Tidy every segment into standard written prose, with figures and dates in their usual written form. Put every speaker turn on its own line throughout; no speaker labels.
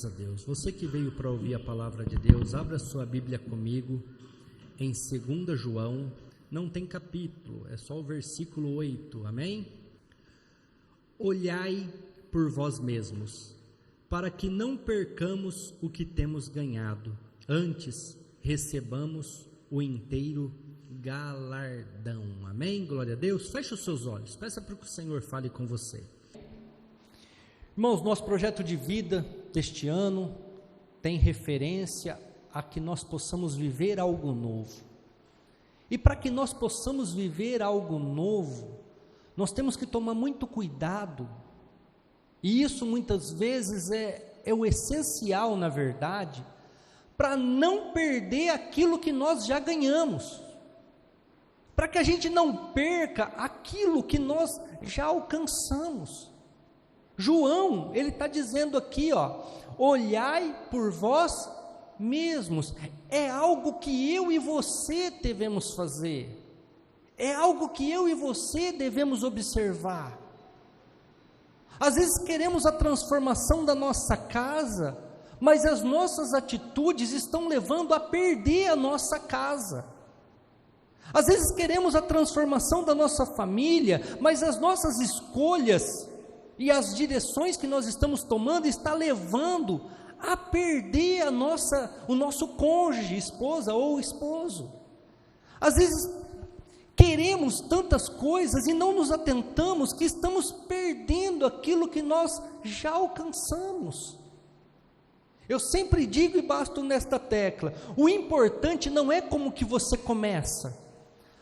Graças a Deus. Você que veio para ouvir a palavra de Deus, abra sua Bíblia comigo em 2 João, não tem capítulo, é só o versículo 8, amém? Olhai por vós mesmos, para que não percamos o que temos ganhado, antes recebamos o inteiro galardão, amém? Glória a Deus. Feche os seus olhos, peça para que o Senhor fale com você.
Irmãos, nosso projeto de vida deste ano tem referência a que nós possamos viver algo novo. E para que nós possamos viver algo novo, nós temos que tomar muito cuidado, e isso muitas vezes é o essencial, na verdade, para não perder aquilo que nós já ganhamos, para que a gente não perca aquilo que nós já alcançamos. João, ele está dizendo aqui, olhai por vós mesmos, é algo que eu e você devemos fazer, é algo que eu e você devemos observar. Às vezes queremos a transformação da nossa casa, mas as nossas atitudes estão levando a perder a nossa casa. Às vezes queremos a transformação da nossa família, mas as nossas escolhas e as direções que nós estamos tomando está levando a perder o nosso cônjuge, esposa ou esposo. Às vezes queremos tantas coisas e não nos atentamos que estamos perdendo aquilo que nós já alcançamos. Eu sempre digo e bato nesta tecla, o importante não é como que você começa.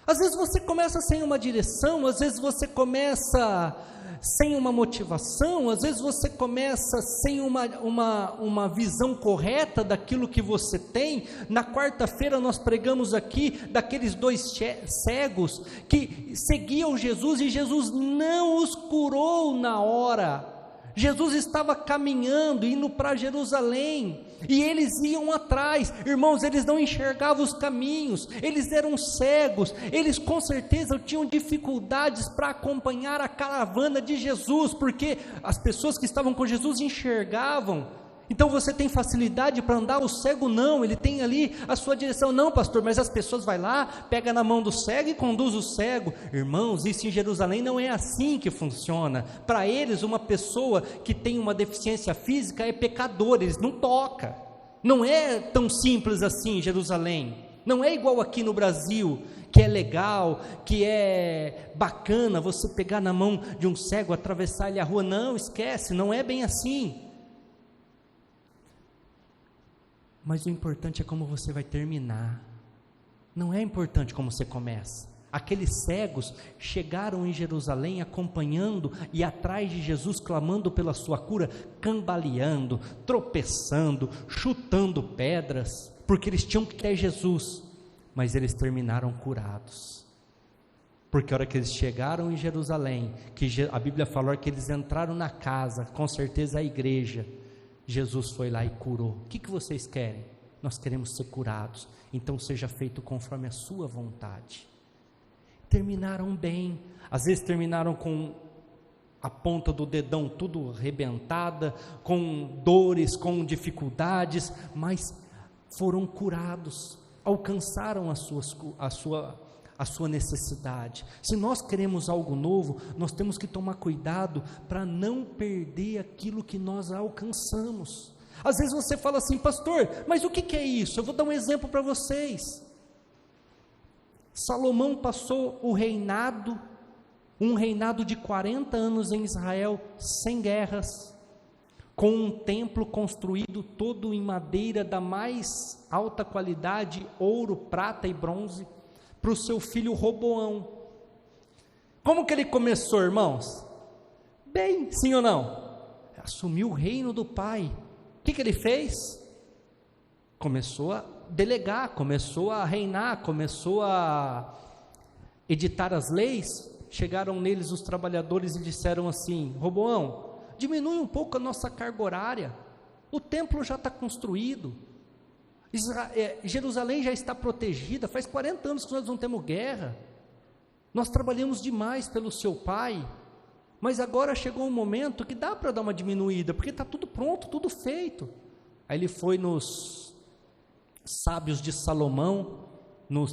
Às vezes você começa sem uma direção, às vezes você começa sem uma motivação, às vezes você começa sem uma visão correta daquilo que você tem. Na quarta-feira nós pregamos aqui daqueles 2 cegos que seguiam Jesus e Jesus não os curou na hora. Jesus estava caminhando, indo para Jerusalém, e eles iam atrás. Irmãos, eles não enxergavam os caminhos, eles eram cegos, eles com certeza tinham dificuldades para acompanhar a caravana de Jesus, porque as pessoas que estavam com Jesus enxergavam. Então você tem facilidade para andar, o cego não, ele tem ali a sua direção. Não, pastor, mas as pessoas vai lá, pega na mão do cego e conduz o cego. Irmãos, isso em Jerusalém não é assim que funciona. Para eles, uma pessoa que tem uma deficiência física é pecador, eles não tocam. Não é tão simples assim em Jerusalém. Não é igual aqui no Brasil, que é legal, que é bacana você pegar na mão de um cego, atravessar ele a rua. Não, esquece, não é bem assim. Mas o importante é como você vai terminar, não é importante como você começa. Aqueles cegos chegaram em Jerusalém acompanhando e atrás de Jesus, clamando pela sua cura, cambaleando, tropeçando, chutando pedras, porque eles tinham que ter Jesus, mas eles terminaram curados, porque a hora que eles chegaram em Jerusalém, que a Bíblia falou que eles entraram na casa, com certeza a igreja, Jesus foi lá e curou. O que vocês querem? Nós queremos ser curados, então seja feito conforme a sua vontade. Terminaram bem, às vezes terminaram com a ponta do dedão tudo arrebentada, com dores, com dificuldades, mas foram curados, alcançaram a sua necessidade. Se nós queremos algo novo, nós temos que tomar cuidado para não perder aquilo que nós alcançamos. Às vezes você fala assim, pastor, mas o que é isso? Eu vou dar um exemplo para vocês. Salomão passou um reinado de 40 anos em Israel, sem guerras, com um templo construído todo em madeira da mais alta qualidade, ouro, prata e bronze, para o seu filho Roboão. Como que ele começou, irmãos? Bem, sim ou não? Assumiu o reino do pai. O que ele fez? Começou a delegar, começou a reinar, começou a editar as leis. Chegaram neles os trabalhadores e disseram assim, Roboão, diminui um pouco a nossa carga horária, o templo já está construído, Jerusalém já está protegida, faz 40 anos que nós não temos guerra, nós trabalhamos demais pelo seu pai, mas agora chegou um momento que dá para dar uma diminuída, porque está tudo pronto, tudo feito. Aí ele foi nos sábios de Salomão,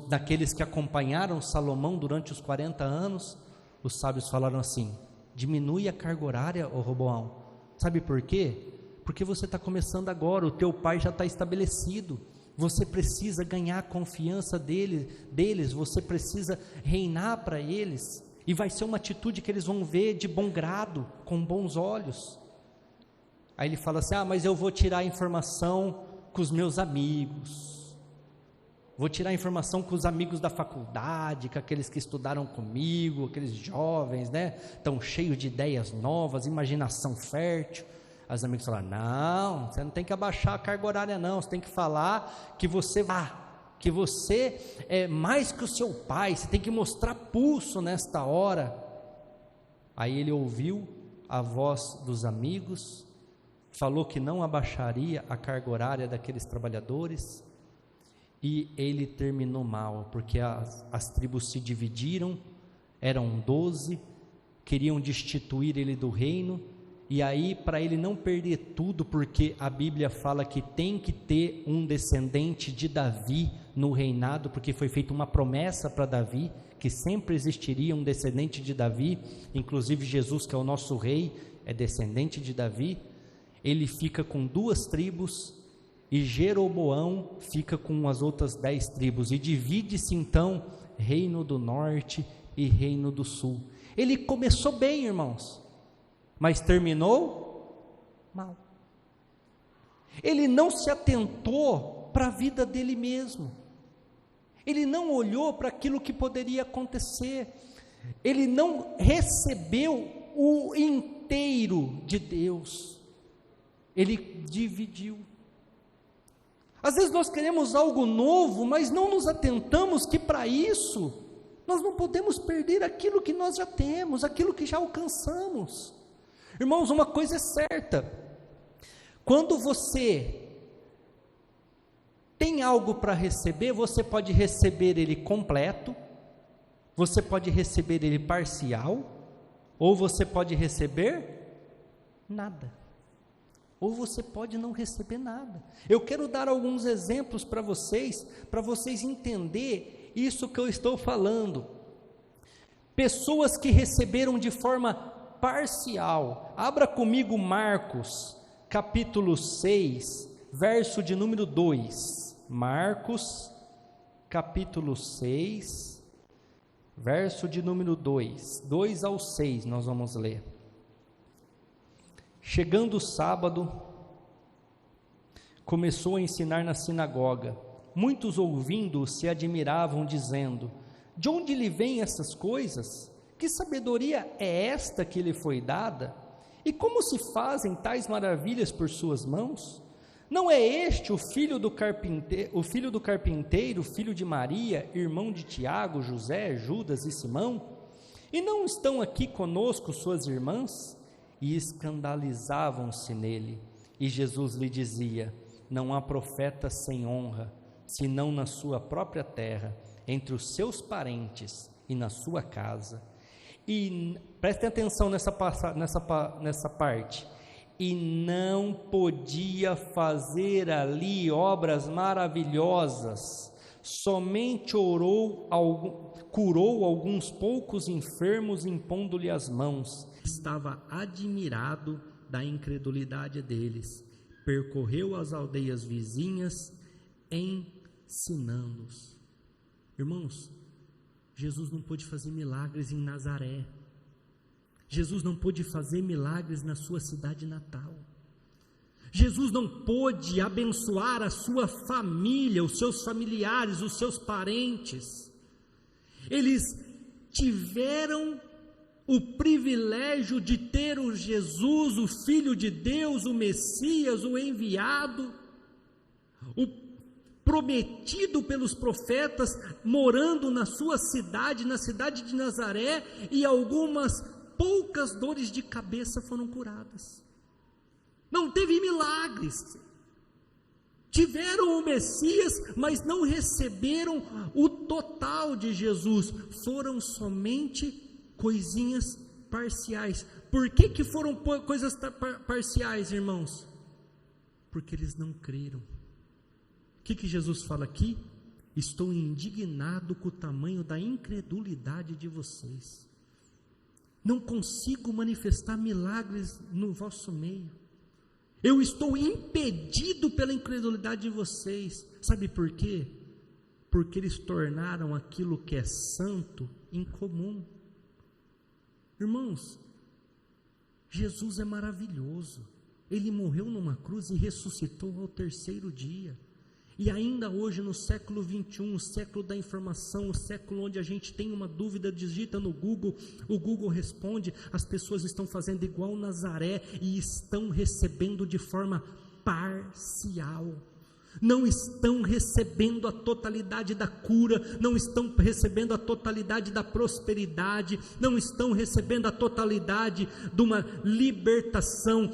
daqueles que acompanharam Salomão durante os 40 anos, os sábios falaram assim: diminui a carga horária, ô Roboão. Sabe por quê? Porque você está começando agora, o teu pai já está estabelecido, você precisa ganhar a confiança deles, você precisa reinar para eles, e vai ser uma atitude que eles vão ver de bom grado, com bons olhos. Aí ele fala assim: mas eu vou tirar a informação com os meus amigos, vou tirar a informação com os amigos da faculdade, com aqueles que estudaram comigo, aqueles jovens, né, estão cheios de ideias novas, imaginação fértil. As amigas falaram: não, você não tem que abaixar a carga horária não, você tem que falar que você é mais que o seu pai, você tem que mostrar pulso nesta hora. Aí ele ouviu a voz dos amigos, falou que não abaixaria a carga horária daqueles trabalhadores, e ele terminou mal, porque as tribos se dividiram, eram 12, queriam destituir ele do reino. E aí, para ele não perder tudo, porque a Bíblia fala que tem que ter um descendente de Davi no reinado, porque foi feita uma promessa para Davi, que sempre existiria um descendente de Davi, inclusive Jesus, que é o nosso rei, é descendente de Davi. Ele fica com 2 tribos, e Jeroboão fica com as outras 10 tribos, e divide-se então reino do norte e reino do sul. Ele começou bem, irmãos, mas terminou mal. Ele não se atentou para a vida dele mesmo, ele não olhou para aquilo que poderia acontecer, ele não recebeu o inteiro de Deus, ele dividiu. Às vezes nós queremos algo novo, mas não nos atentamos que para isso nós não podemos perder aquilo que nós já temos, aquilo que já alcançamos. Irmãos, uma coisa é certa: quando você tem algo para receber, você pode receber ele completo, você pode receber ele parcial, ou você pode receber nada, ou você pode não receber nada. Eu quero dar alguns exemplos para vocês entenderem isso que eu estou falando. Pessoas que receberam de forma parcial. Abra comigo Marcos, capítulo 6, verso de número 2. Marcos, capítulo 6, verso de número 2. 2 ao 6 nós vamos ler. Chegando o sábado, começou a ensinar na sinagoga. Muitos ouvindo se admiravam, dizendo: de onde lhe vêm essas coisas? Que sabedoria é esta que lhe foi dada? E como se fazem tais maravilhas por suas mãos? Não é este o filho do carpinteiro, filho de Maria, irmão de Tiago, José, Judas e Simão? E não estão aqui conosco suas irmãs? E escandalizavam-se nele. E Jesus lhe dizia: não há profeta sem honra, senão na sua própria terra, entre os seus parentes e na sua casa. E prestem atenção nessa parte: e não podia fazer ali obras maravilhosas, somente curou alguns poucos enfermos, impondo-lhe as mãos.
Estava admirado da incredulidade deles, percorreu as aldeias vizinhas, ensinando-os. Irmãos, Jesus não pôde fazer milagres em Nazaré, Jesus não pôde fazer milagres na sua cidade natal, Jesus não pôde abençoar a sua família, os seus familiares, os seus parentes. Eles tiveram o privilégio de ter o Jesus, o Filho de Deus, o Messias, o enviado, o prometido pelos profetas, morando na sua cidade, na cidade de Nazaré, e algumas poucas dores de cabeça foram curadas. Não teve milagres. Tiveram o Messias, mas não receberam o total de Jesus. Foram somente coisinhas parciais. Por que foram coisas parciais, irmãos? Porque eles não creram. O que Jesus fala aqui? Estou indignado com o tamanho da incredulidade de vocês. Não consigo manifestar milagres no vosso meio. Eu estou impedido pela incredulidade de vocês. Sabe por quê? Porque eles tornaram aquilo que é santo incomum. Irmãos, Jesus é maravilhoso. Ele morreu numa cruz e ressuscitou ao terceiro dia. E ainda hoje, no século 21, o século da informação, o século onde a gente tem uma dúvida, digita no Google, o Google responde. As pessoas estão fazendo igual Nazaré e estão recebendo de forma parcial. Não estão recebendo a totalidade da cura, não estão recebendo a totalidade da prosperidade, não estão recebendo a totalidade de uma libertação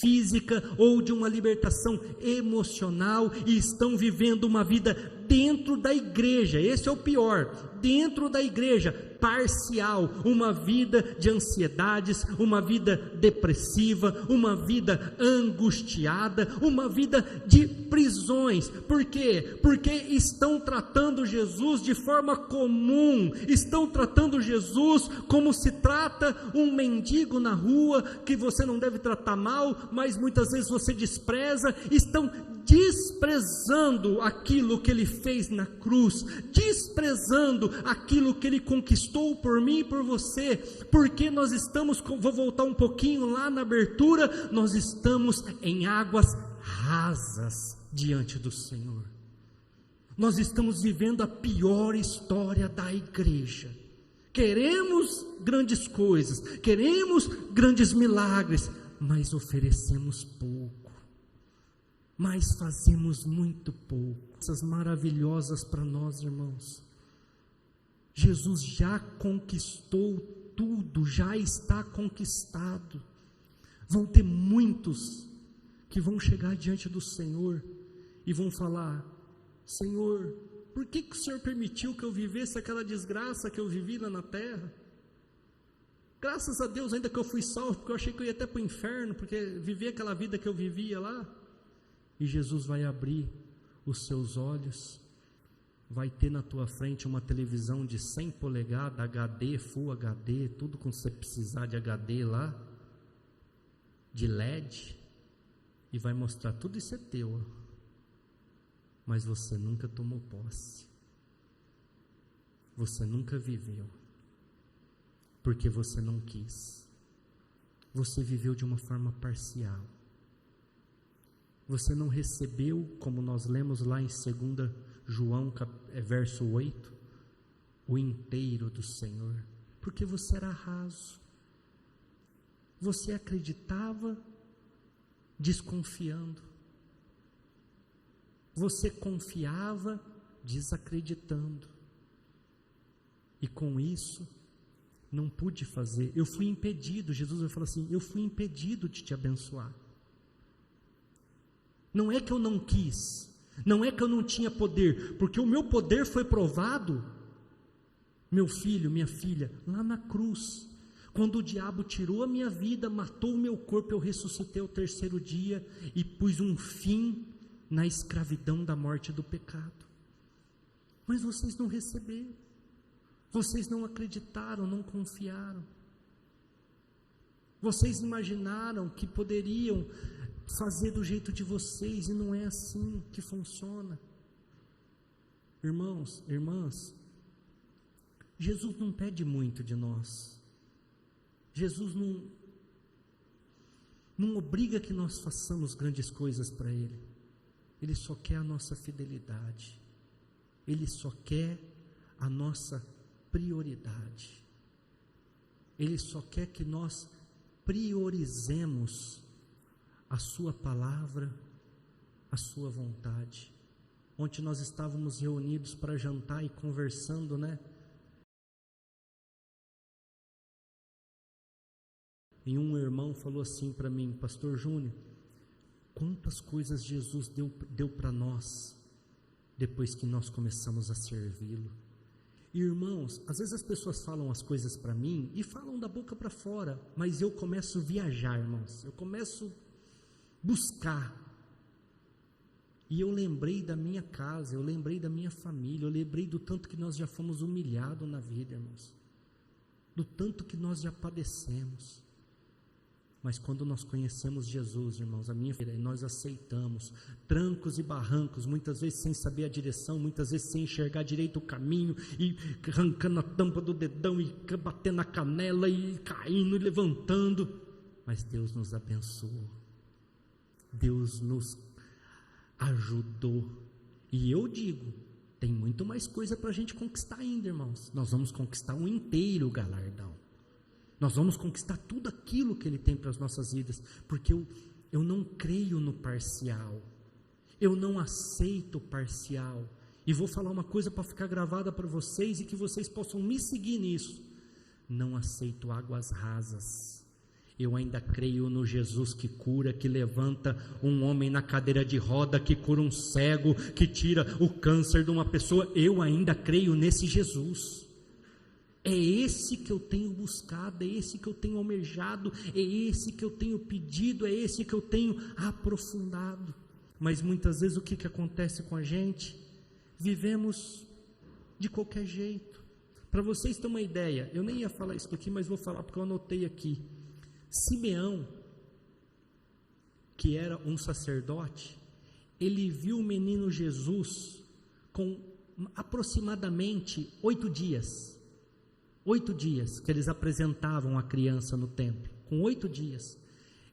física ou de uma libertação emocional, e estão vivendo uma vida dentro da igreja. Esse é o pior, dentro da igreja, parcial, uma vida de ansiedades, uma vida depressiva, uma vida angustiada, uma vida de prisões. Por quê? Porque estão tratando Jesus de forma comum, estão tratando Jesus como se trata um mendigo na rua, que você não deve tratar mal, mas muitas vezes você despreza. Estão desprezando aquilo que ele fez na cruz, desprezando aquilo que ele conquistou por mim e por você, porque nós estamos, vou voltar um pouquinho lá na abertura, nós estamos em águas rasas diante do Senhor. Nós estamos vivendo a pior história da igreja. Queremos grandes coisas, queremos grandes milagres, mas oferecemos pouco. Mas fazemos muito pouco. Essas maravilhosas para nós, irmãos. Jesus já conquistou tudo, já está conquistado. Vão ter muitos que vão chegar diante do Senhor e vão falar: Senhor, por que o Senhor permitiu que eu vivesse aquela desgraça que eu vivi lá na terra? Graças a Deus ainda que eu fui salvo, porque eu achei que eu ia até para o inferno, porque viver aquela vida que eu vivia lá. E Jesus vai abrir os seus olhos, vai ter na tua frente uma televisão de 100 polegadas, HD, Full HD, tudo com você precisar de HD lá, de LED, e vai mostrar: tudo isso é teu, mas você nunca tomou posse, você nunca viveu, porque você não quis, você viveu de uma forma parcial. Você não recebeu, como nós lemos lá em 2 João, verso 8, o inteiro do Senhor, porque você era raso. Você acreditava desconfiando. Você confiava desacreditando. E com isso, não pude fazer. Eu fui impedido. Jesus vai falar assim: eu fui impedido de te abençoar. Não é que eu não quis, não é que eu não tinha poder, porque o meu poder foi provado, meu filho, minha filha, lá na cruz, quando o diabo tirou a minha vida, matou o meu corpo, eu ressuscitei ao terceiro dia e pus um fim na escravidão da morte e do pecado. Mas vocês não receberam, vocês não acreditaram, não confiaram, vocês imaginaram que poderiam fazer do jeito de vocês, e não é assim que funciona. Irmãos, irmãs, Jesus não pede muito de nós. Jesus não obriga que nós façamos grandes coisas para Ele. Ele só quer a nossa fidelidade. Ele só quer a nossa prioridade. Ele só quer que nós priorizemos a sua palavra, a sua vontade. Ontem nós estávamos reunidos para jantar e conversando, né? E um irmão falou assim para mim: Pastor Júnior, quantas coisas Jesus deu para nós, depois que nós começamos a servi-lo. E irmãos, às vezes as pessoas falam as coisas para mim, e falam da boca para fora, mas eu começo a viajar, irmãos, eu começo buscar, E eu lembrei da minha casa, eu lembrei da minha família, eu lembrei do tanto que nós já fomos humilhados na vida, irmãos, do tanto que nós já padecemos. Mas quando nós conhecemos Jesus, irmãos, a minha filha, nós aceitamos trancos e barrancos, muitas vezes sem saber a direção, muitas vezes sem enxergar direito o caminho, e arrancando a tampa do dedão, e batendo na canela, e caindo, e levantando, mas Deus nos abençoou, Deus nos ajudou, e eu digo, tem muito mais coisa para a gente conquistar ainda, irmãos. Nós vamos conquistar um inteiro galardão, nós vamos conquistar tudo aquilo que Ele tem para as nossas vidas, porque eu não creio no parcial, eu não aceito o parcial, e vou falar uma coisa para ficar gravada para vocês, e que vocês possam me seguir nisso: não aceito águas rasas. Eu ainda creio no Jesus que cura, que levanta um homem na cadeira de roda, que cura um cego, que tira o câncer de uma pessoa. Eu ainda creio nesse Jesus. É esse que eu tenho buscado, é esse que eu tenho almejado, é esse que eu tenho pedido, é esse que eu tenho aprofundado. Mas muitas vezes o que acontece com a gente? Vivemos de qualquer jeito. Para vocês terem uma ideia, eu nem ia falar isso aqui, mas vou falar porque eu anotei aqui. Simeão, que era um sacerdote, ele viu o menino Jesus com aproximadamente 8 dias. 8 dias que eles apresentavam a criança no templo, com 8 dias,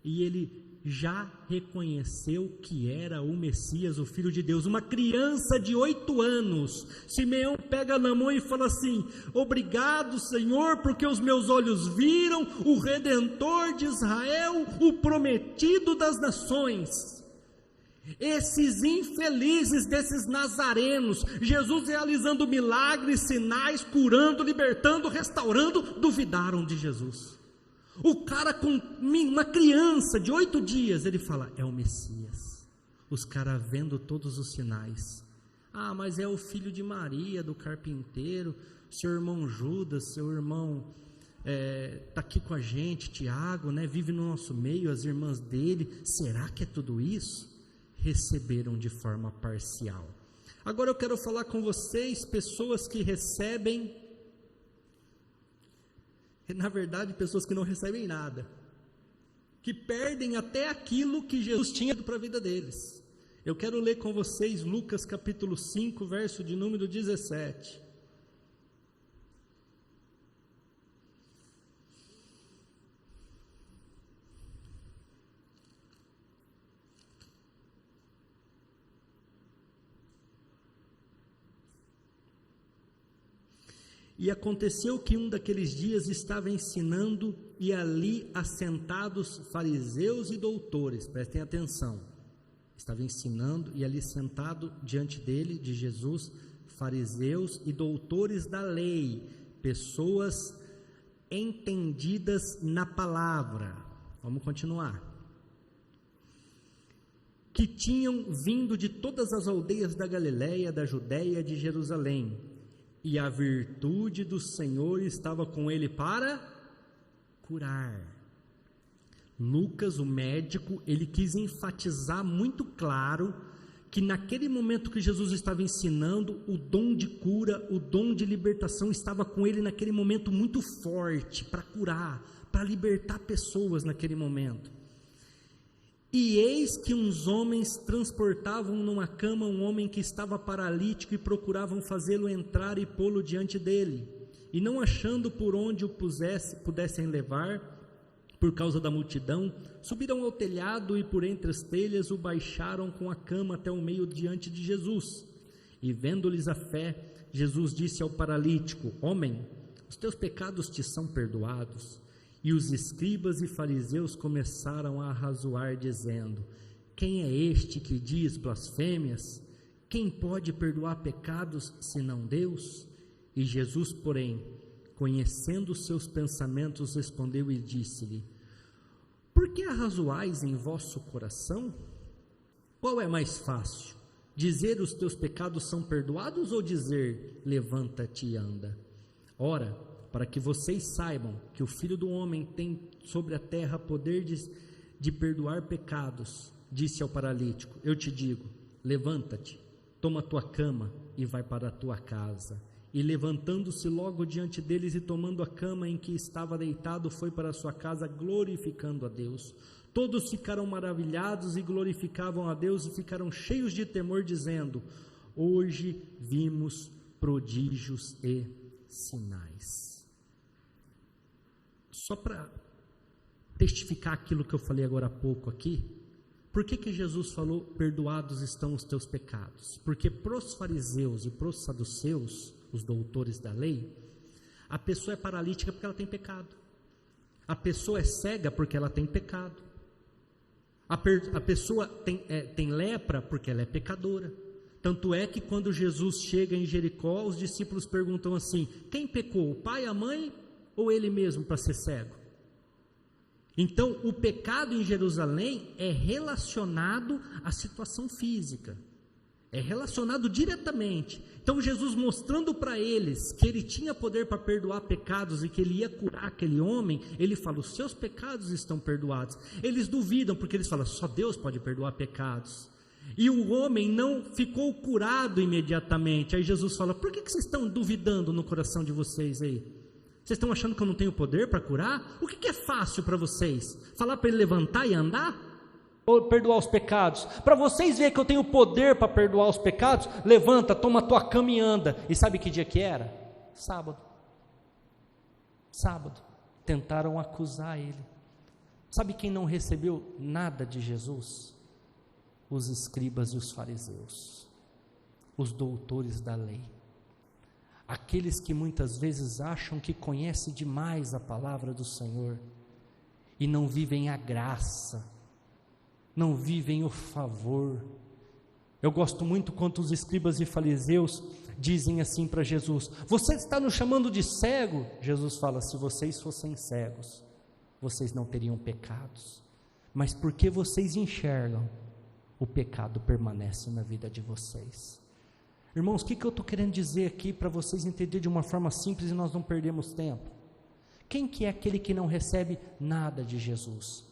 e ele já reconheceu que era o Messias, o Filho de Deus, uma criança de 8 anos. Simeão pega na mão e fala assim: obrigado, Senhor, porque os meus olhos viram o Redentor de Israel, o prometido das nações. Esses infelizes desses nazarenos, Jesus realizando milagres, sinais, curando, libertando, restaurando, duvidaram de Jesus. O cara com uma criança de 8 dias, ele fala: é o Messias. Os caras vendo todos os sinais: ah, mas é o filho de Maria, do carpinteiro, seu irmão Judas, seu irmão está aqui com a gente, Tiago, né, vive no nosso meio, as irmãs dele, será que é tudo isso? Receberam de forma parcial. Agora eu quero falar com vocês, pessoas que recebem, na verdade pessoas que não recebem nada, que perdem até aquilo que Jesus tinha para a vida deles. Eu quero ler com vocês Lucas capítulo 5, verso de número 17. E aconteceu que um daqueles dias estava ensinando, e ali assentados fariseus e doutores, prestem atenção, estava ensinando, e ali sentado diante dele, de Jesus, fariseus e doutores da lei, pessoas entendidas na palavra. Vamos continuar. Que tinham vindo de todas as aldeias da Galiléia, da Judéia, de Jerusalém, e a virtude do Senhor estava com ele para curar. Lucas, o médico, ele quis enfatizar muito claro que naquele momento que Jesus estava ensinando, o dom de cura, o dom de libertação estava com ele naquele momento muito forte, para curar, para libertar pessoas naquele momento. E eis que uns homens transportavam numa cama um homem que estava paralítico e procuravam fazê-lo entrar e pô-lo diante dele. E não achando por onde o pudessem levar, por causa da multidão, subiram ao telhado e por entre as telhas o baixaram com a cama até o meio diante de Jesus. E vendo-lhes a fé, Jesus disse ao paralítico: homem, os teus pecados te são perdoados. E os escribas e fariseus começaram a arrazoar, dizendo: quem é este que diz blasfêmias? Quem pode perdoar pecados, senão Deus? E Jesus, porém, conhecendo os seus pensamentos, respondeu e disse-lhe: por que arrazoais em vosso coração? Qual é mais fácil, dizer os teus pecados são perdoados, ou dizer levanta-te e anda? Ora, para que vocês saibam que o Filho do Homem tem sobre a terra poder de perdoar pecados, disse ao paralítico: eu te digo, levanta-te, toma tua cama e vai para a tua casa. E levantando-se logo diante deles e tomando a cama em que estava deitado, foi para a sua casa glorificando a Deus. Todos ficaram maravilhados e glorificavam a Deus e ficaram cheios de temor, dizendo: hoje vimos prodígios e sinais. Só para testificar aquilo que eu falei agora há pouco aqui, por que Jesus falou, perdoados estão os teus pecados? Porque para os fariseus e para os saduceus, os doutores da lei, a pessoa é paralítica porque ela tem pecado, a pessoa é cega porque ela tem pecado, a pessoa tem lepra porque ela é pecadora. Tanto é que quando Jesus chega em Jericó, os discípulos perguntam assim: quem pecou, o pai, a mãe ou ele mesmo para ser cego? Então o pecado em Jerusalém é relacionado à situação física, é relacionado diretamente. Então Jesus, mostrando para eles que ele tinha poder para perdoar pecados e que ele ia curar aquele homem, ele fala: os seus pecados estão perdoados. Eles duvidam porque eles falam: só Deus pode perdoar pecados. E o homem não ficou curado imediatamente. Aí Jesus fala: por que vocês estão duvidando no coração de vocês aí? Vocês estão achando que eu não tenho poder para curar? O que é fácil para vocês? Falar para ele levantar e andar?
Ou perdoar os pecados? Para vocês verem que eu tenho poder para perdoar os pecados, levanta, toma a tua cama e anda. E sabe que dia que era? Sábado. Tentaram acusar ele. Sabe quem não recebeu nada de Jesus? Os escribas e os fariseus, os doutores da lei, aqueles que muitas vezes acham que conhecem demais a palavra do Senhor e não vivem a graça, não vivem o favor. Eu gosto muito quando os escribas e fariseus dizem assim para Jesus: você está nos chamando de cego? Jesus fala: se vocês fossem cegos, vocês não teriam pecados, mas porque vocês enxergam, o pecado permanece na vida de vocês. Irmãos, o que eu estou querendo dizer aqui para vocês entenderem de uma forma simples e nós não perdemos tempo? Quem que é aquele que não recebe nada de Jesus?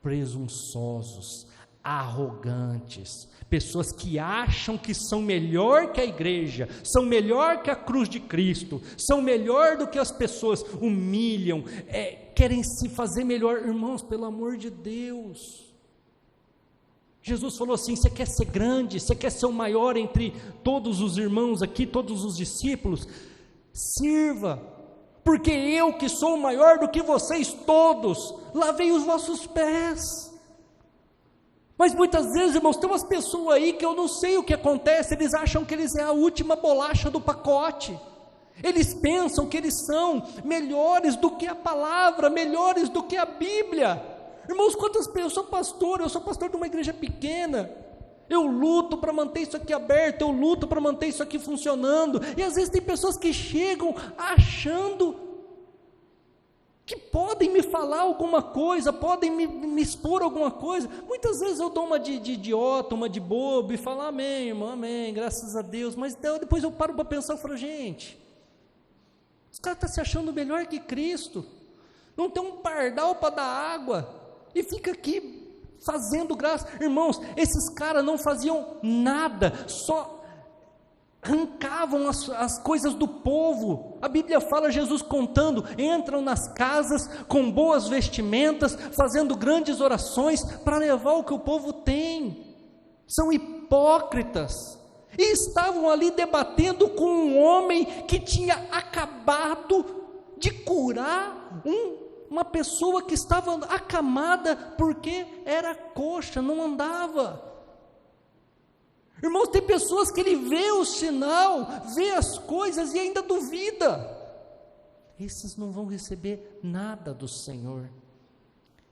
Presunçosos, arrogantes, pessoas que acham que são melhor que a igreja, são melhor que a cruz de Cristo, são melhor do que as pessoas, humilham, querem se fazer melhor. Irmãos, pelo amor de Deus, Jesus falou assim: você quer ser grande, você quer ser o maior entre todos os irmãos aqui, todos os discípulos? Sirva, porque eu que sou maior do que vocês todos, lavei os vossos pés. Mas muitas vezes, irmãos, tem umas pessoas aí que eu não sei o que acontece, eles acham que eles é a última bolacha do pacote, eles pensam que eles são melhores do que a palavra, melhores do que a Bíblia. Irmãos, quantas pessoas, eu sou pastor de uma igreja pequena, eu luto para manter isso aqui aberto, eu luto para manter isso aqui funcionando, e às vezes tem pessoas que chegam achando que podem me falar alguma coisa, podem me expor alguma coisa. Muitas vezes eu dou uma de idiota, uma de bobo, e falo: amém, irmão, amém, graças a Deus. Mas depois eu paro para pensar e falo: gente, os caras estão se achando melhor que Cristo, não tem um pardal para dar água, e fica aqui fazendo graça. Irmãos, esses caras não faziam nada, só arrancavam as coisas do povo. A Bíblia fala, Jesus contando, entram nas casas com boas vestimentas, fazendo grandes orações para levar o que o povo tem. São hipócritas, e estavam ali debatendo com um homem que tinha acabado de curar uma pessoa que estava acamada porque era coxa, não andava. Irmãos, tem pessoas que ele vê o sinal, vê as coisas e ainda duvida. Esses não vão receber nada do Senhor,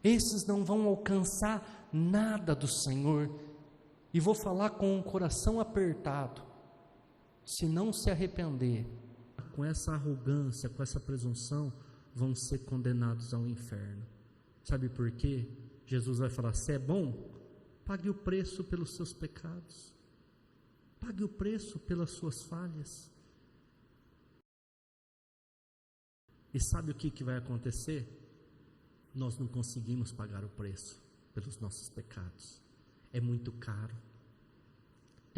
esses não vão alcançar nada do Senhor. E vou falar com o coração apertado: se não se arrepender,
com essa arrogância, com essa presunção, vão ser condenados ao inferno. Sabe por quê? Jesus vai falar: se é bom, pague o preço pelos seus pecados, pague o preço pelas suas falhas. E sabe o que vai acontecer? Nós não conseguimos pagar o preço pelos nossos pecados, é muito caro.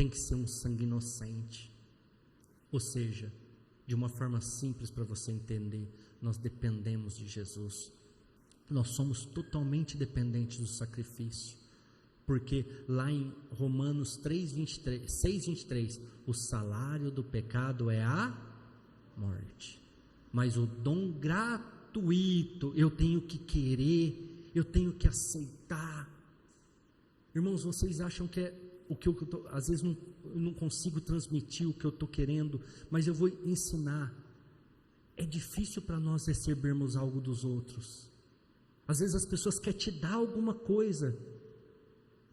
tem que ser um sangue inocente. Ou seja, de uma forma simples para você entender, nós dependemos de Jesus. Nós somos totalmente dependentes do sacrifício. Porque lá em Romanos 6:23, o salário do pecado é a morte. Mas o dom gratuito, eu tenho que querer, eu tenho que aceitar. Irmãos, vocês acham que é o que eu tô, às vezes eu não consigo transmitir o que eu estou querendo, mas eu vou ensinar. É difícil para nós recebermos algo dos outros. Às vezes as pessoas querem te dar alguma coisa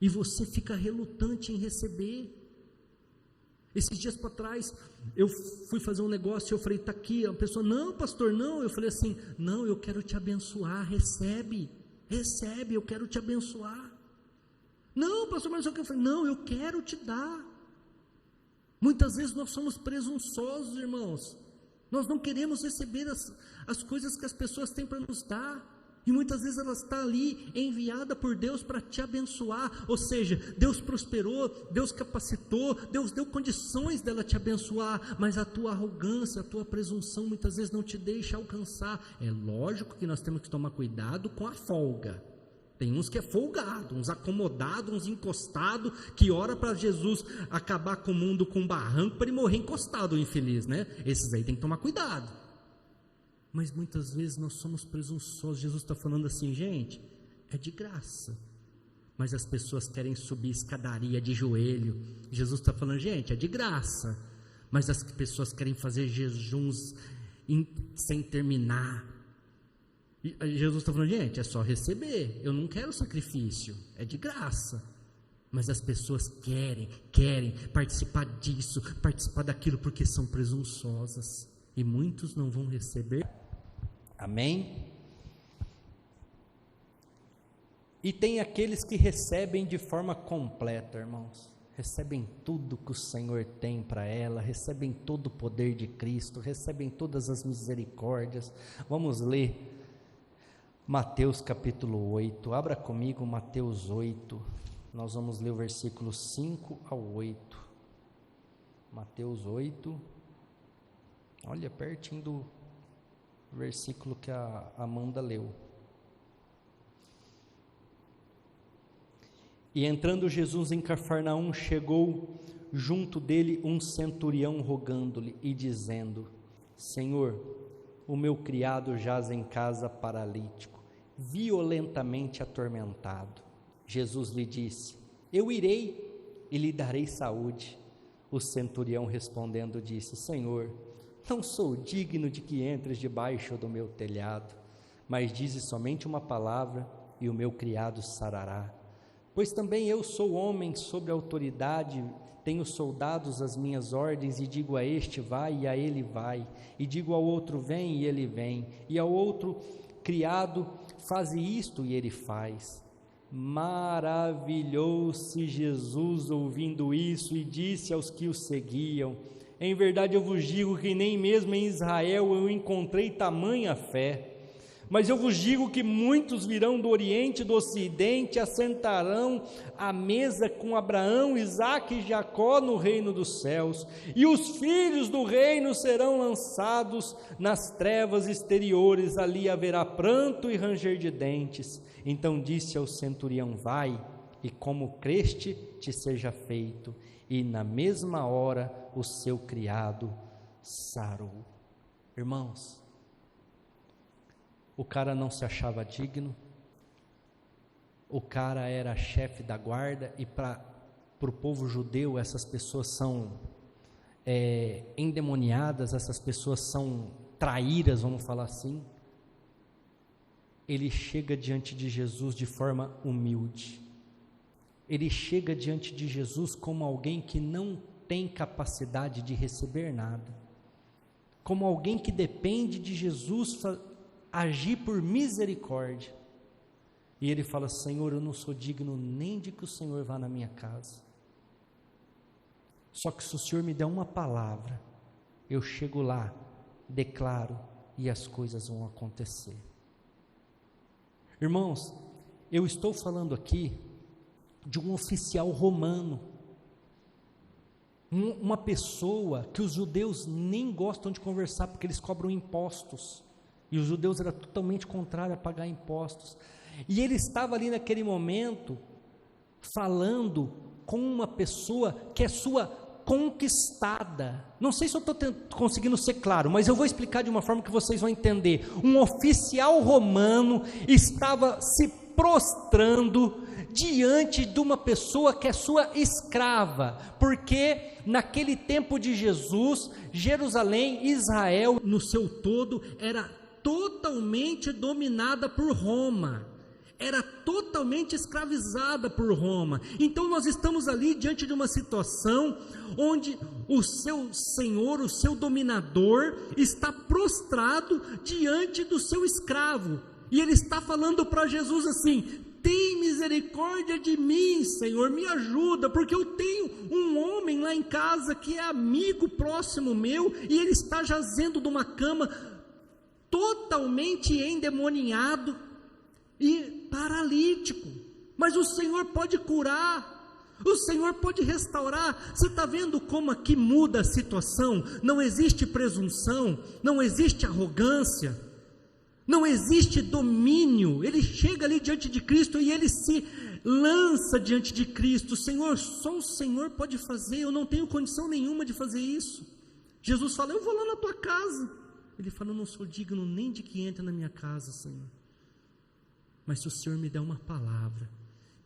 e você fica relutante em receber. Esses dias para trás, eu fui fazer um negócio e eu falei, está aqui, a pessoa, não pastor, não, eu falei assim, não, eu quero te abençoar, recebe, eu quero te abençoar. Não pastor, mas o que eu falei, não, eu quero te dar. Muitas vezes nós somos presunçosos, irmãos, nós não queremos receber as coisas que as pessoas têm para nos dar. E muitas vezes ela está ali enviada por Deus para te abençoar, ou seja, Deus prosperou, Deus capacitou, Deus deu condições dela te abençoar, mas a tua arrogância, a tua presunção muitas vezes não te deixa alcançar. É lógico que nós temos que tomar cuidado com a folga. Tem uns que é folgado, uns acomodados, uns encostados, que ora para Jesus acabar com o mundo com um barranco para ele morrer encostado, o infeliz, né? Esses aí tem que tomar cuidado. Mas muitas vezes nós somos presunçosos. Jesus está falando assim, gente, é de graça, mas as pessoas querem subir escadaria de joelho. Jesus está falando, gente, é de graça, mas as pessoas querem fazer jejuns sem terminar. E Jesus está falando, gente, é só receber, eu não quero sacrifício, é de graça, mas as pessoas querem participar disso, participar daquilo, porque são presunçosas, e muitos não vão receber. Amém? E tem aqueles que recebem de forma completa, irmãos, recebem tudo que o Senhor tem para ela, recebem todo o poder de Cristo, recebem todas as misericórdias. Vamos ler Mateus capítulo 8, abra comigo Mateus 8, nós vamos ler o versículo 5 ao 8, Mateus 8, olha, pertinho do versículo que a Amanda leu. E entrando Jesus em Cafarnaum, chegou junto dele um centurião rogando-lhe e dizendo, Senhor, o meu criado jaz em casa paralítico, violentamente atormentado. Jesus lhe disse, eu irei e lhe darei saúde. O centurião respondendo disse, Senhor, não sou digno de que entres debaixo do meu telhado, mas dize somente uma palavra e o meu criado sarará. Pois também eu sou homem sob autoridade, tenho soldados às minhas ordens, e digo a este vai, e a ele vai, e digo ao outro vem, e ele vem, e ao outro criado faze isto, e ele faz. Maravilhou-se Jesus ouvindo isso, e disse aos que o seguiam, em verdade eu vos digo que nem mesmo em Israel eu encontrei tamanha fé. Mas eu vos digo que muitos virão do Oriente e do Ocidente, assentarão à mesa com Abraão, Isaque e Jacó no reino dos céus, e os filhos do reino serão lançados nas trevas exteriores, ali haverá pranto e ranger de dentes. Então disse ao centurião, vai, e como creste te seja feito. E na mesma hora o seu criado sarou. Irmãos, o cara não se achava digno, o cara era chefe da guarda, e para o povo judeu essas pessoas são endemoniadas, essas pessoas são traíras, vamos falar assim. Ele chega diante de Jesus de forma humilde, ele chega diante de Jesus como alguém que não tem capacidade de receber nada, como alguém que depende de Jesus agir por misericórdia, e ele fala, Senhor, eu não sou digno nem de que o Senhor vá na minha casa, só que se o Senhor me der uma palavra, eu chego lá, declaro, e as coisas vão acontecer. Irmãos, eu estou falando aqui de um oficial romano,
uma pessoa que os judeus nem gostam de conversar, porque eles cobram impostos, e os judeus eram totalmente contrários a pagar impostos, e ele estava ali naquele momento, falando com uma pessoa que é sua conquistada. Não sei se eu estou conseguindo ser claro, mas eu vou explicar de uma forma que vocês vão entender. Um oficial romano estava se prostrando diante de uma pessoa que é sua escrava, porque naquele tempo de Jesus, Jerusalém, Israel,
no seu todo, era totalmente dominada por Roma, era totalmente escravizada por Roma. Então nós estamos ali diante de uma situação onde o seu senhor, o seu dominador, está prostrado diante do seu escravo, e ele está falando para Jesus assim: tem misericórdia de mim, Senhor, me ajuda, porque eu tenho um homem lá em casa que é amigo próximo meu, e ele está jazendo de uma cama, totalmente endemoniado e paralítico, mas o Senhor pode curar, o Senhor pode restaurar. Você está vendo como aqui muda a situação? Não existe presunção, não existe arrogância, não existe domínio. Ele chega ali diante de Cristo e ele se lança diante de Cristo: Senhor, só o Senhor pode fazer, eu não tenho condição nenhuma de fazer isso. Jesus fala: eu vou lá na tua casa. Ele fala: eu não sou digno nem de que entre na minha casa, Senhor, mas se o Senhor me der uma palavra,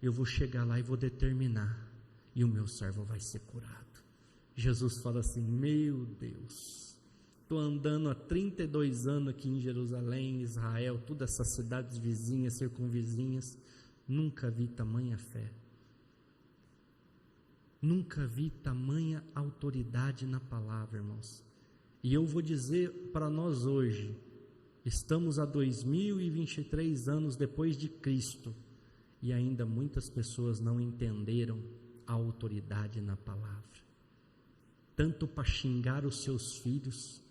eu vou chegar lá e vou determinar, e o meu servo vai ser curado. Jesus fala assim: meu Deus, estou andando há 32 anos aqui em Jerusalém, Israel, todas essas cidades vizinhas, circunvizinhas, nunca vi tamanha fé, nunca vi tamanha autoridade na palavra, irmãos. E eu vou dizer para nós hoje, estamos a 2023 anos depois de Cristo, e ainda muitas pessoas não entenderam a autoridade na palavra, tanto para xingar os seus filhos,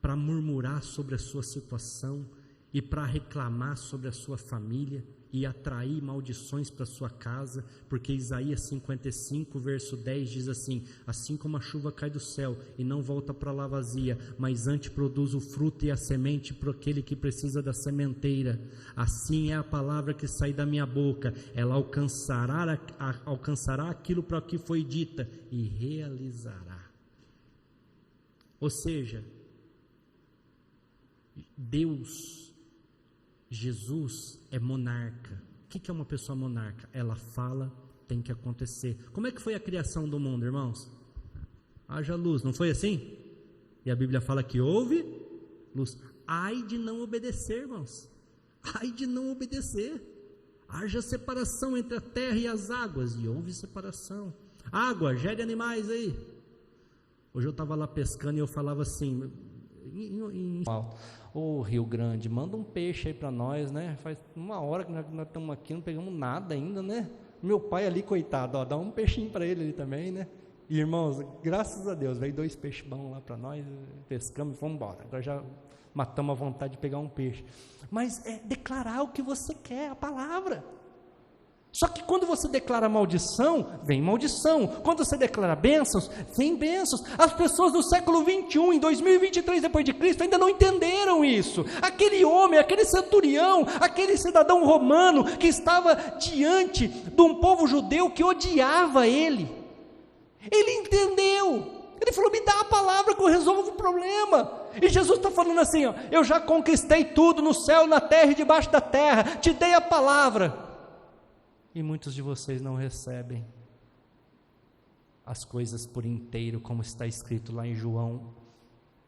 para murmurar sobre a sua situação, e para reclamar sobre a sua família, e atrair maldições para a sua casa, porque Isaías 55 verso 10 diz assim: assim como a chuva cai do céu e não volta para lá vazia, mas antes produz o fruto e a semente para aquele que precisa da sementeira, assim é a palavra que sai da minha boca, ela alcançará aquilo para que foi dita e realizará. Ou seja, Deus, Jesus é monarca. O que é uma pessoa monarca? Ela fala, tem que acontecer. Como é que foi a criação do mundo, irmãos? Haja luz, não foi assim? E a Bíblia fala que houve luz. Ai de não obedecer, irmãos, ai de não obedecer. Haja separação entre a terra e as águas, e houve separação. Água, gere animais aí. Hoje eu estava lá pescando e eu falava assim: ô Rio Grande, manda um peixe aí para nós, né? Faz uma hora que nós estamos aqui, não pegamos nada ainda, né? Meu pai ali, coitado, ó, dá um peixinho para ele ali também, né? E irmãos, graças a Deus, veio 2 peixes bons lá para nós, pescamos e fomos embora. Agora já matamos a vontade de pegar um peixe. Mas é declarar o que você quer, a palavra. Só que quando você declara maldição, vem maldição. Quando você declara bênçãos, vem bênçãos. As pessoas do século 21, em 2023 depois de Cristo, ainda não entenderam isso. Aquele homem, aquele centurião, aquele cidadão romano que estava diante de um povo judeu que odiava ele entendeu. Ele falou: me dá a palavra que eu resolvo o problema. E Jesus está falando assim, ó: eu já conquistei tudo no céu, na terra e debaixo da terra, te dei a palavra. E muitos de vocês não recebem as coisas por inteiro, como está escrito lá em João,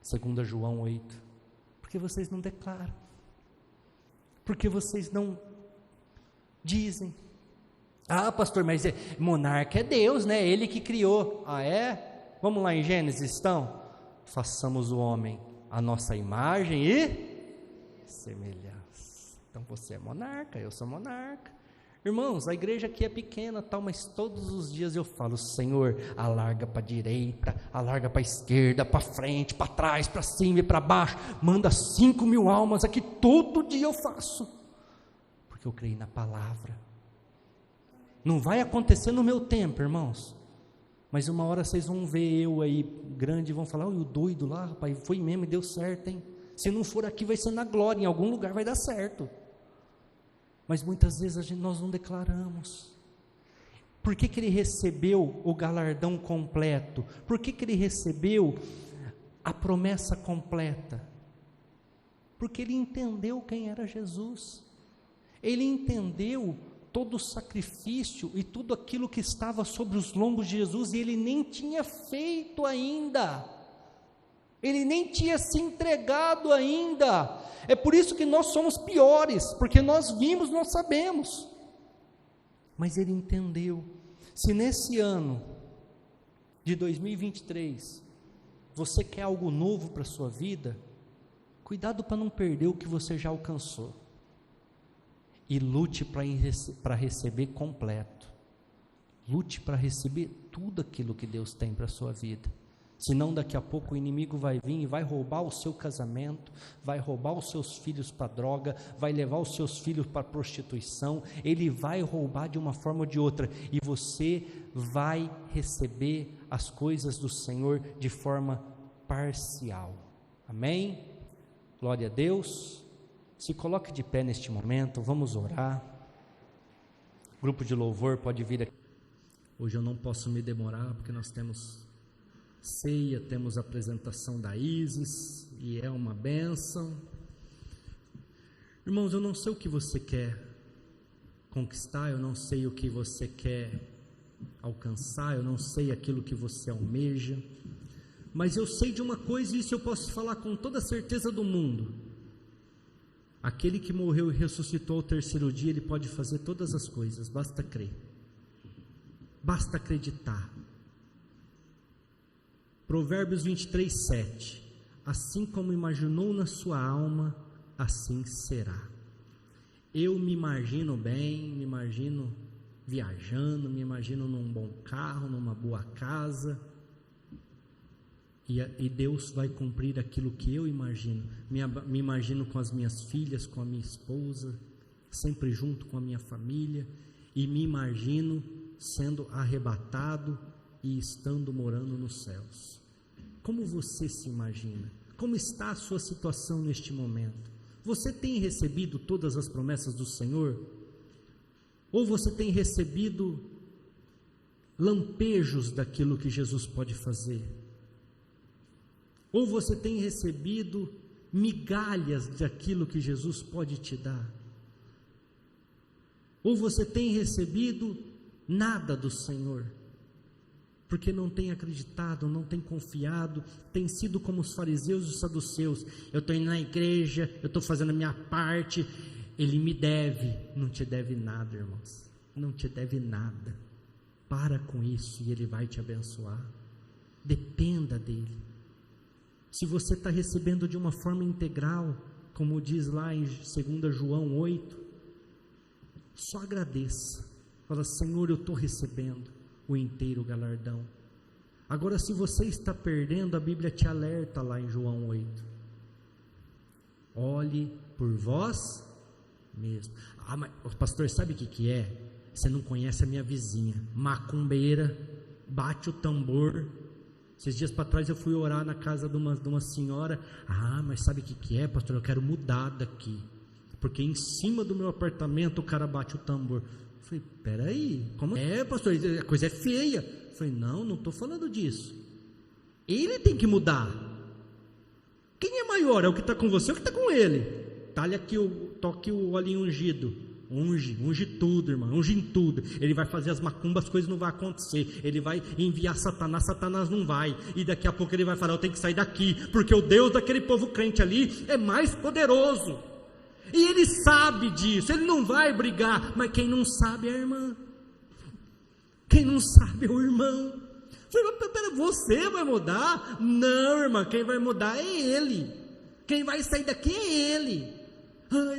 2 João 8, porque vocês não declaram, porque vocês não dizem. Ah, pastor, mas monarca é Deus, né? Ele que criou. Ah, é? Vamos lá em Gênesis, então. Façamos o homem a nossa imagem e semelhança. Então você é monarca, eu sou monarca. Irmãos, a igreja aqui é pequena, tal, mas todos os dias eu falo: Senhor, alarga para a direita, alarga para a esquerda, para frente, para trás, para cima e para baixo, manda 5.000 almas aqui, todo dia eu faço, porque eu creio na palavra. Não vai acontecer no meu tempo, irmãos,
Mas uma hora vocês vão ver eu aí grande e vão falar: o doido lá, rapaz, foi mesmo e deu certo, hein? Se não for aqui, vai ser na glória, em algum lugar vai dar certo. Mas muitas vezes nós não declaramos. Por que ele recebeu o galardão completo? Por que ele recebeu a promessa completa? Porque ele entendeu quem era Jesus. Ele entendeu todo o sacrifício e tudo aquilo que estava sobre os lombos de Jesus, e ele nem tinha feito ainda. Ele nem tinha se entregado ainda. É por isso que nós somos piores, porque nós vimos, nós sabemos. Mas ele entendeu. Se nesse ano de 2023 você quer algo novo para a sua vida, cuidado para não perder o que você já alcançou. E lute para receber completo. Lute para receber tudo aquilo que Deus tem para a sua vida. Senão daqui a pouco o inimigo vai vir e vai roubar o seu casamento, vai roubar os seus filhos para droga, vai levar os seus filhos para prostituição, ele vai roubar de uma forma ou de outra, e você vai receber as coisas do Senhor de forma parcial. Amém? Glória a Deus. Se coloque de pé neste momento, vamos orar. O grupo de louvor pode vir aqui.
Hoje eu não posso me demorar, porque nós temos ceia, temos a apresentação da Isis, e é uma bênção. Irmãos, eu não sei o que você quer conquistar, eu não sei o que você quer alcançar, eu não sei aquilo que você almeja, mas eu sei de uma coisa, e isso eu posso falar com toda a certeza do mundo: aquele que morreu e ressuscitou ao terceiro dia, ele pode fazer todas as coisas, basta crer, basta acreditar. Provérbios 23, 7: assim como imaginou na sua alma, assim será. Eu me imagino bem, me imagino viajando, me imagino num bom carro, numa boa casa, e Deus vai cumprir aquilo que eu imagino. Me imagino com as minhas filhas, com a minha esposa, sempre junto com a minha família, e me imagino sendo arrebatado e estando morando nos céus. Como você se imagina? Como está a sua situação neste momento? Você tem recebido todas as promessas do Senhor? Ou você tem recebido lampejos daquilo que Jesus pode fazer? Ou você tem recebido migalhas daquilo que Jesus pode te dar? Ou você tem recebido nada do Senhor? Porque não tem acreditado, não tem confiado, tem sido como os fariseus e os saduceus: eu estou indo na igreja, eu estou fazendo a minha parte, ele me deve. Não te deve nada, irmãos, não te deve nada. Para com isso e ele vai te abençoar. Dependa dele. Se você está recebendo de uma forma integral, como diz lá em 2 João 8, só agradeça. Fala: Senhor, eu estou recebendo o inteiro galardão. Agora, se você está perdendo, a Bíblia te alerta lá em João 8: olhe por vós mesmo. Mas pastor, sabe o que é? Você não conhece a minha vizinha, macumbeira, bate o tambor. Esses dias para trás eu fui orar na casa de uma senhora. Mas sabe o que é, pastor? Eu quero mudar daqui, porque em cima do meu apartamento o cara bate o tambor. Eu falei: peraí, como é, pastor? A coisa é feia. Eu falei: não estou falando disso. Ele tem que mudar. Quem é maior? É o que está com você ou o que está com ele? Talhe aqui, toque o olhinho ungido. Unge tudo, irmão, unge em tudo. Ele vai fazer as macumbas, as coisas não vão acontecer. Ele vai enviar Satanás, Satanás não vai. E daqui a pouco ele vai falar: eu tenho que sair daqui, porque o Deus daquele povo crente ali é mais poderoso. E ele sabe disso, ele não vai brigar. Mas quem não sabe é a irmã. Quem não sabe é o irmão. Falei: mas pera, você vai mudar? Não, irmã, quem vai mudar é ele. Quem vai sair daqui é ele.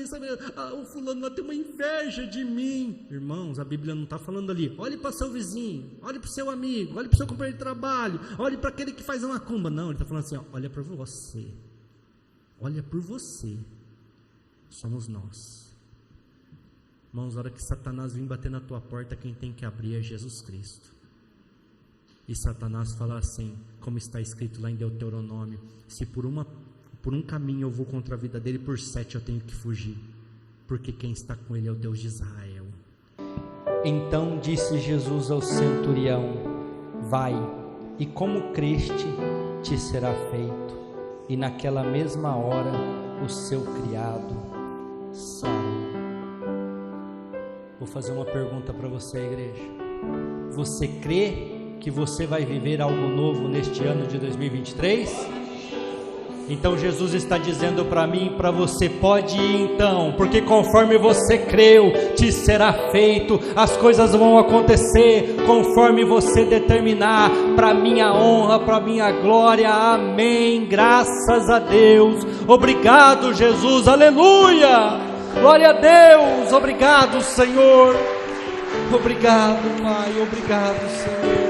Sabe, o fulano lá tem uma inveja de mim. Irmãos, a Bíblia não está falando ali: olhe para seu vizinho, olhe para o seu amigo, olhe para o seu companheiro de trabalho, olhe para aquele que faz uma macumba. Não, ele está falando assim: olha por você. Olha por você. Somos nós. Irmãos, na hora que Satanás vir bater na tua porta, quem tem que abrir é Jesus Cristo. E Satanás fala assim, como está escrito lá em Deuteronômio: se por um caminho eu vou contra a vida dele, por 7 eu tenho que fugir, porque quem está com ele é o Deus de Israel.
Então disse Jesus ao centurião: vai, e como creste, te será feito. E naquela mesma hora o seu criado sarou. Vou fazer uma pergunta para você, igreja. Você crê que você vai viver algo novo neste ano de 2023? Então Jesus está dizendo para mim e para você: pode ir então, porque conforme você creu, te será feito, as coisas vão acontecer conforme você determinar, para minha honra, para minha glória, amém, graças a Deus, obrigado Jesus, aleluia, glória a Deus, obrigado Senhor, obrigado Pai, obrigado Senhor.